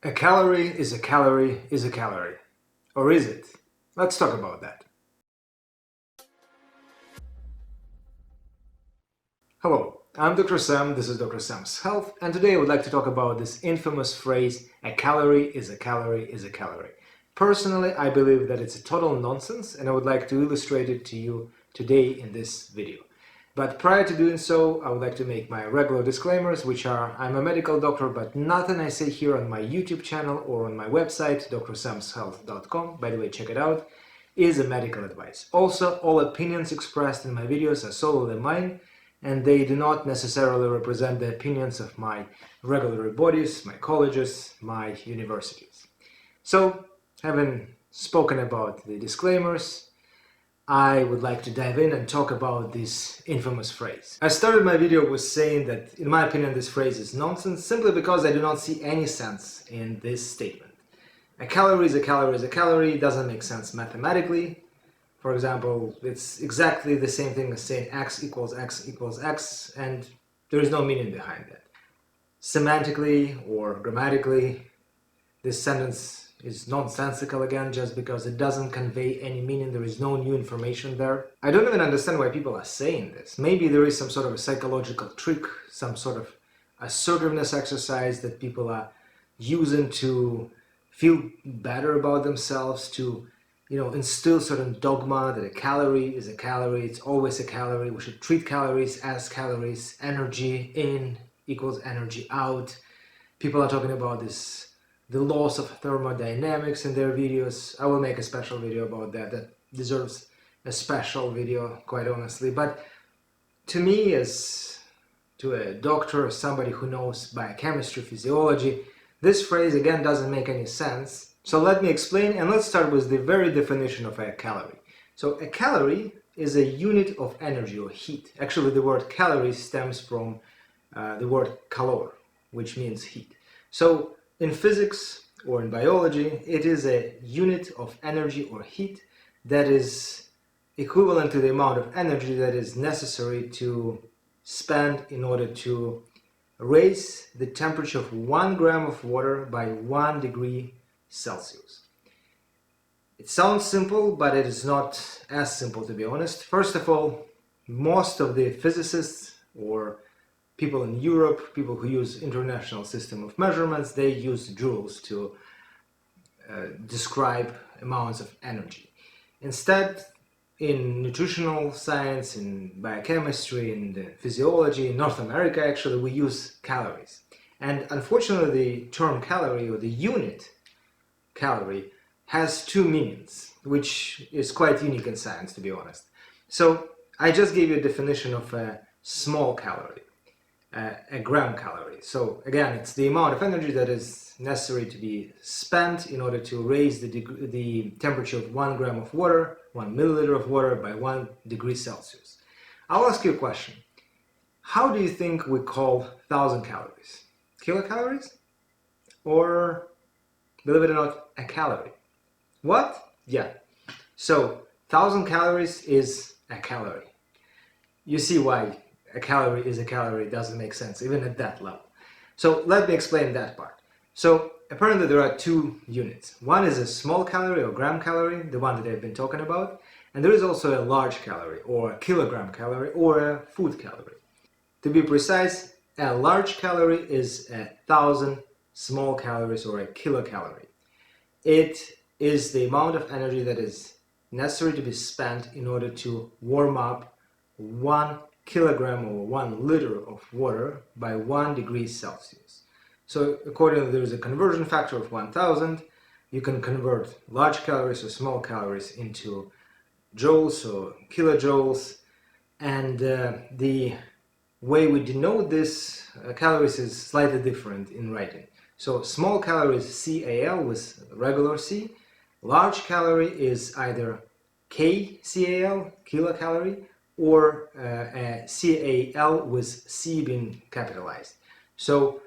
A calorie is a calorie is a calorie. Or is it? Let's talk about that. Hello, I'm Dr. Sam, this is Dr. Sam's Health, and today I would like to talk about this infamous phrase, a calorie is a calorie is a calorie. Personally, I believe that it's a total nonsense, and I would like to illustrate it to you today in this video. But prior to doing so, I would like to make my regular disclaimers, which are, I'm a medical doctor, but nothing I say here on my YouTube channel or on my website, drsamshealth.com, by the way, check it out, is a medical advice. Also, all opinions expressed in my videos are solely mine, and they do not necessarily represent the opinions of my regulatory bodies, my colleges, my universities. So, having spoken about the disclaimers, I would like to dive in and talk about this infamous phrase. I started my video with saying that, in my opinion, this phrase is nonsense, simply because I do not see any sense in this statement. A calorie is a calorie is a calorie doesn't make sense mathematically. For example, it's exactly the same thing as saying x equals x equals x, and there is no meaning behind that. Semantically or grammatically, this sentence is nonsensical again, just because it doesn't convey any meaning. There is no new information there. I don't even understand why people are saying this. Maybe there is some sort of a psychological trick, some sort of assertiveness exercise that people are using to feel better about themselves, to instill certain dogma that a calorie is a calorie, it's always a calorie, we should treat calories as calories, energy in equals energy out. People are talking about this, the laws of thermodynamics in their videos. I will make a special video about that. That deserves a special video, quite honestly. But to me, as to a doctor, somebody who knows biochemistry, physiology, this phrase again doesn't make any sense. So let me explain, and let's start with the very definition of a calorie. So a calorie is a unit of energy or heat. Actually, the word calorie stems from the word calor, which means heat. So in physics or in biology, it is a unit of energy or heat that is equivalent to the amount of energy that is necessary to spend in order to raise the temperature of 1 gram of water by 1 degree Celsius. It sounds simple, but it is not as simple, to be honest. First of all, most of the physicists or people in Europe, people who use international system of measurements, they use joules to describe amounts of energy. Instead, in nutritional science, in biochemistry, in physiology, in North America actually, we use calories. And unfortunately, the term calorie, or the unit calorie, has two meanings, which is quite unique in science, to be honest. So I just gave you a definition of a small calorie, a gram calorie. So again, it's the amount of energy that is necessary to be spent in order to raise the temperature of 1 gram of water, 1 milliliter of water by 1 degree Celsius. I'll ask you a question. How do you think we call 1,000 calories? Kilocalories? Or, believe it or not, a calorie? What? Yeah. So 1,000 calories is a calorie. You see why a calorie is a calorie doesn't make sense, even at that level. So let me explain that part. So apparently there are two units. One is a small calorie or gram calorie, the one that I've been talking about, and there is also a large calorie or a kilogram calorie or a food calorie. To be precise, a large calorie is 1,000 small calories or a kilocalorie. It is the amount of energy that is necessary to be spent in order to warm up 1 kilogram or 1 liter of water by 1 degree Celsius. So accordingly, there is a conversion factor of 1,000. You can convert large calories or small calories into joules or kilojoules, and the way we denote this calories is slightly different in writing. So small calorie is CAL with regular C. Large calorie is either KCAL, kilocalorie, or CAL with C being capitalized. So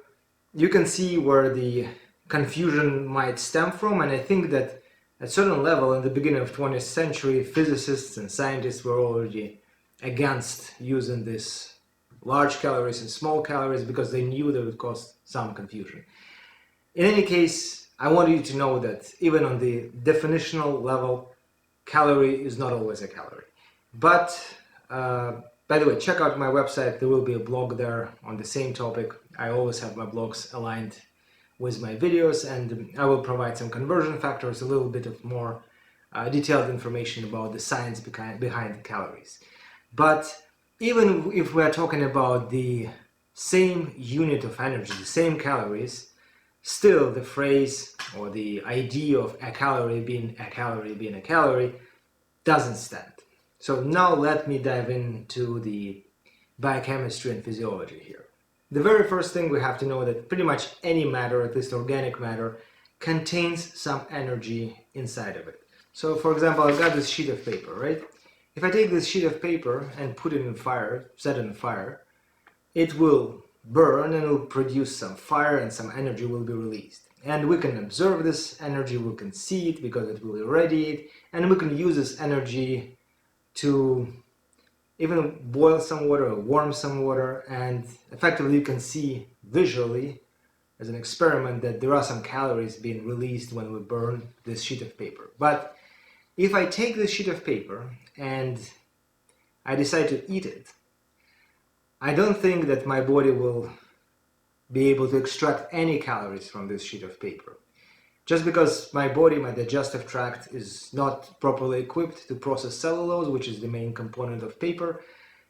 you can see where the confusion might stem from, and I think that at a certain level in the beginning of 20th century, physicists and scientists were already against using this large calories and small calories because they knew that it would cause some confusion. In any case, I want you to know that even on the definitional level, calorie is not always a calorie. But by the way, check out my website. There will be a blog there on the same topic. I always have my blogs aligned with my videos, and I will provide some conversion factors, a little bit of more detailed information about the science behind calories. But even if we're talking about the same unit of energy, the same calories, still the phrase or the idea of a calorie being a calorie being a calorie doesn't stand. So now let me dive into the biochemistry and physiology here. The very first thing we have to know that pretty much any matter, at least organic matter, contains some energy inside of it. So for example, I've got this sheet of paper, right? If I take this sheet of paper and put it in fire, set it on fire, it will burn and will produce some fire and some energy will be released. And we can observe this energy, we can see it because it will irradiate, and we can use this energy to even boil some water or warm some water, and effectively you can see visually as an experiment that there are some calories being released when we burn this sheet of paper. But if I take this sheet of paper and I decide to eat it, I don't think that my body will be able to extract any calories from this sheet of paper. Just because my body, my digestive tract, is not properly equipped to process cellulose, which is the main component of paper.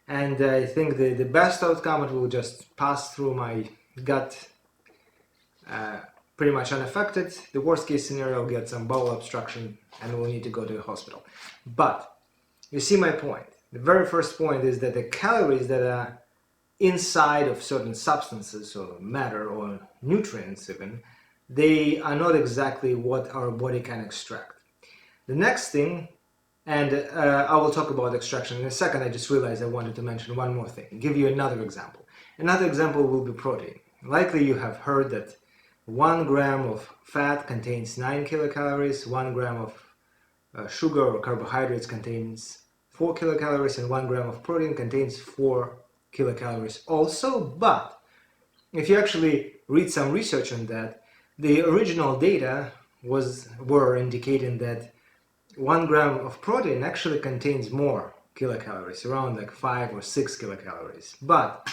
And I think the best outcome, it will just pass through my gut pretty much unaffected. The worst case scenario, I'll get some bowel obstruction and we'll need to go to the hospital. But you see my point. The very first point is that the calories that are inside of certain substances or matter or nutrients even, they are not exactly what our body can extract. The next thing, and I will talk about extraction in a second, I just realized I wanted to mention one more thing, give you another example. Another example will be protein. Likely you have heard that 1 gram of fat contains 9 kilocalories, 1 gram of sugar or carbohydrates contains 4 kilocalories, and 1 gram of protein contains 4 kilocalories also. But if you actually read some research on that, the original data were indicating that 1 gram of protein actually contains more kilocalories, around like 5 or 6 kilocalories. But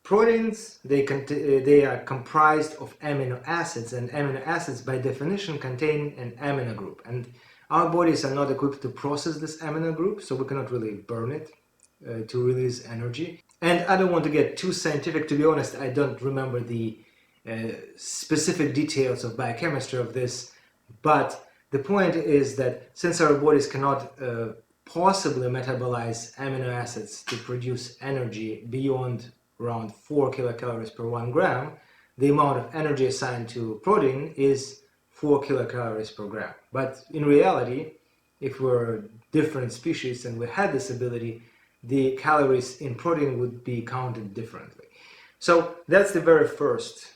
proteins, they are comprised of amino acids, and amino acids by definition contain an amino group. And our bodies are not equipped to process this amino group, so we cannot really burn it to release energy. And I don't want to get too scientific, to be honest. I don't remember the specific details of biochemistry of this, but the point is that since our bodies cannot possibly metabolize amino acids to produce energy beyond around 4 kilocalories per 1 gram, the amount of energy assigned to protein is 4 kilocalories per gram. But in reality, if we're different species and we had this ability, the calories in protein would be counted differently. So that's the very first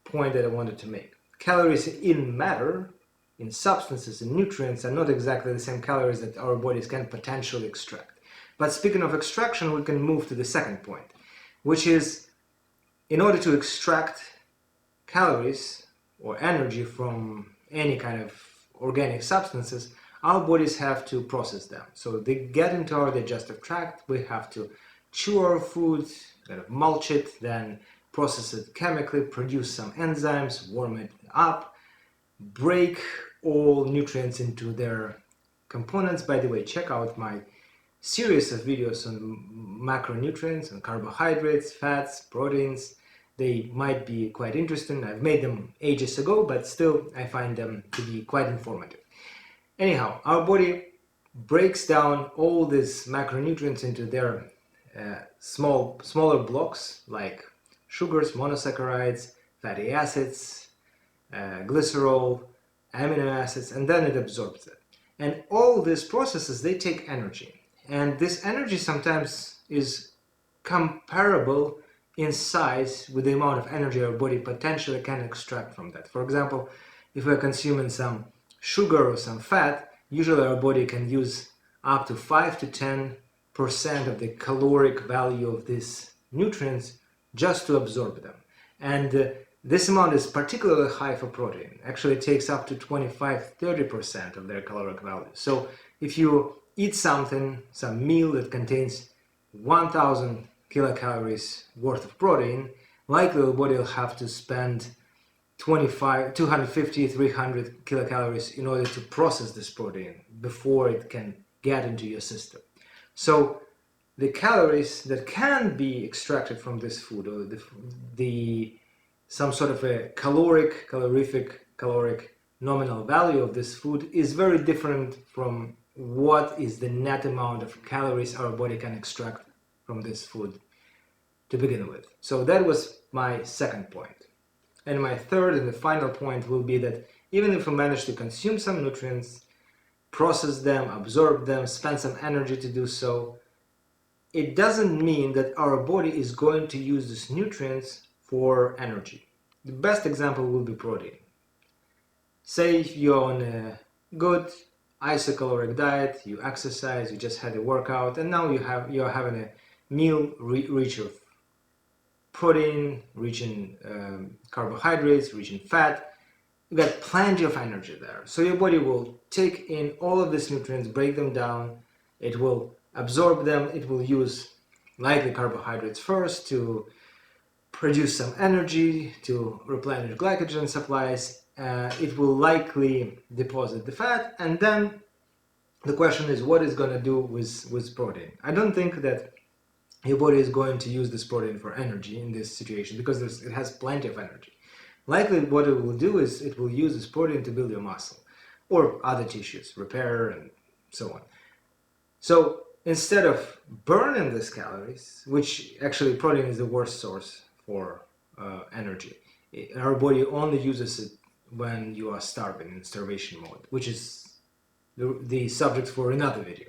point that I wanted to make. Calories in matter, in substances, in nutrients, are not exactly the same calories that our bodies can potentially extract. But speaking of extraction, we can move to the second point, which is in order to extract calories or energy from any kind of organic substances, our bodies have to process them. So they get into our digestive tract, we have to chew our food, kind of mulch it, then process it chemically, produce some enzymes, warm it up, break all nutrients into their components. By the way, check out my series of videos on macronutrients and carbohydrates, fats, proteins. They might be quite interesting. I've made them ages ago, but still I find them to be quite informative. Anyhow, our body breaks down all these macronutrients into their smaller blocks like sugars, monosaccharides, fatty acids, glycerol, amino acids, and then it absorbs it. And all these processes, they take energy. And this energy sometimes is comparable in size with the amount of energy our body potentially can extract from that. For example, if we're consuming some sugar or some fat, usually our body can use up to 5 to 10% of the caloric value of these nutrients just to absorb them. And This amount is particularly high for protein. Actually, it takes up to 25–30% of their caloric value. So if you eat some meal that contains 1000 kilocalories worth of protein, likely the body will have to spend 250–300 kilocalories in order to process this protein before it can get into your system. So the calories that can be extracted from this food, or some sort of a caloric nominal value of this food, is very different from what is the net amount of calories our body can extract from this food to begin with. So that was my second point. And my third and the final point will be that even if we manage to consume some nutrients, process them, absorb them, spend some energy to do so, it doesn't mean that our body is going to use these nutrients for energy. The best example will be protein. Say you're on a good isocaloric diet, you exercise, you just had a workout, and now you're having a meal rich of protein, rich in carbohydrates, rich in fat. You got plenty of energy there. So your body will take in all of these nutrients, break them down, it will absorb them, it will use likely carbohydrates first to produce some energy, to replenish glycogen supplies. It will likely deposit the fat, and then the question is what it's going to do with protein. I don't think that your body is going to use this protein for energy in this situation, because it has plenty of energy. Likely what it will do is it will use this protein to build your muscle or other tissues, repair and so on. So instead of burning these calories, which actually protein is the worst source for energy, our body only uses it when you are starving, in starvation mode, which is the subject for another video.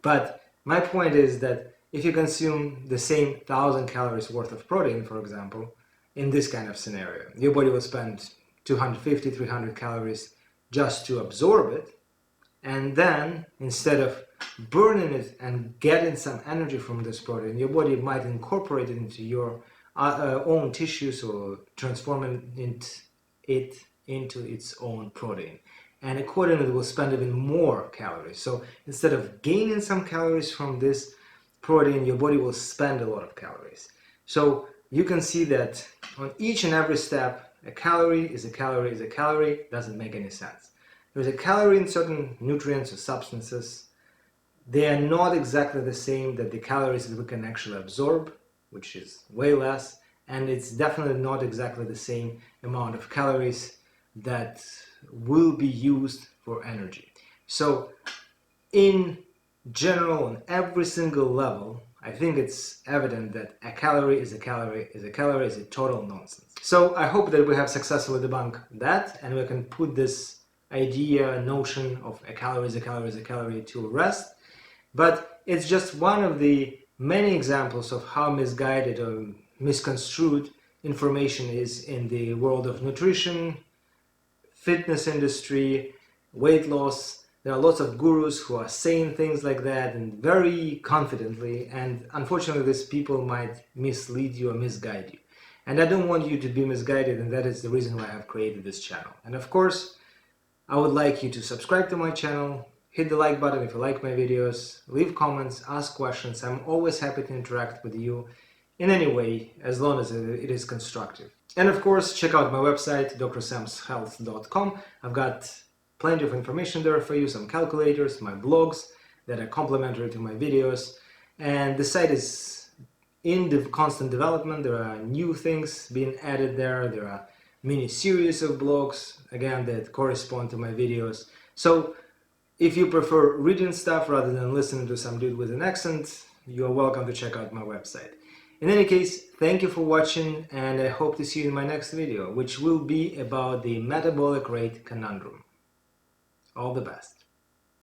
But my point is that if you consume the same 1000 calories worth of protein, for example, in this kind of scenario, your body will spend 250–300 calories just to absorb it, and then instead of burning it and getting some energy from this protein, your body might incorporate it into your own tissues or transform it into its own protein, and accordingly it will spend even more calories. So instead of gaining some calories from this protein, your body will spend a lot of calories. So you can see that on each and every step, a calorie is a calorie is a calorie doesn't make any sense. There's a calorie in certain nutrients or substances. They are not exactly the same that the calories that we can actually absorb, which is way less, and it's definitely not exactly the same amount of calories that will be used for energy. So in general, on every single level, I think it's evident that a calorie is a calorie is a calorie is a total nonsense. So I hope that we have successfully debunked that, and we can put this notion of a calorie is a calorie is a calorie to rest. But it's just one of the many examples of how misguided or misconstrued information is in the world of nutrition, fitness industry, weight loss. There are lots of gurus who are saying things like that and very confidently, and unfortunately these people might mislead you or misguide you. And I don't want you to be misguided, and that is the reason why I have created this channel. And of course, I would like you to subscribe to my channel, hit the like button if you like my videos, leave comments, ask questions. I'm always happy to interact with you in any way, as long as it is constructive. And of course, check out my website, drsamshealth.com. I've got plenty of information there for you, some calculators, my blogs that are complementary to my videos. And the site is in constant development. There are new things being added there. There are mini series of blogs, again, that correspond to my videos. So if you prefer reading stuff rather than listening to some dude with an accent, you're welcome to check out my website. In any case, thank you for watching, and I hope to see you in my next video, which will be about the metabolic rate conundrum. All the best.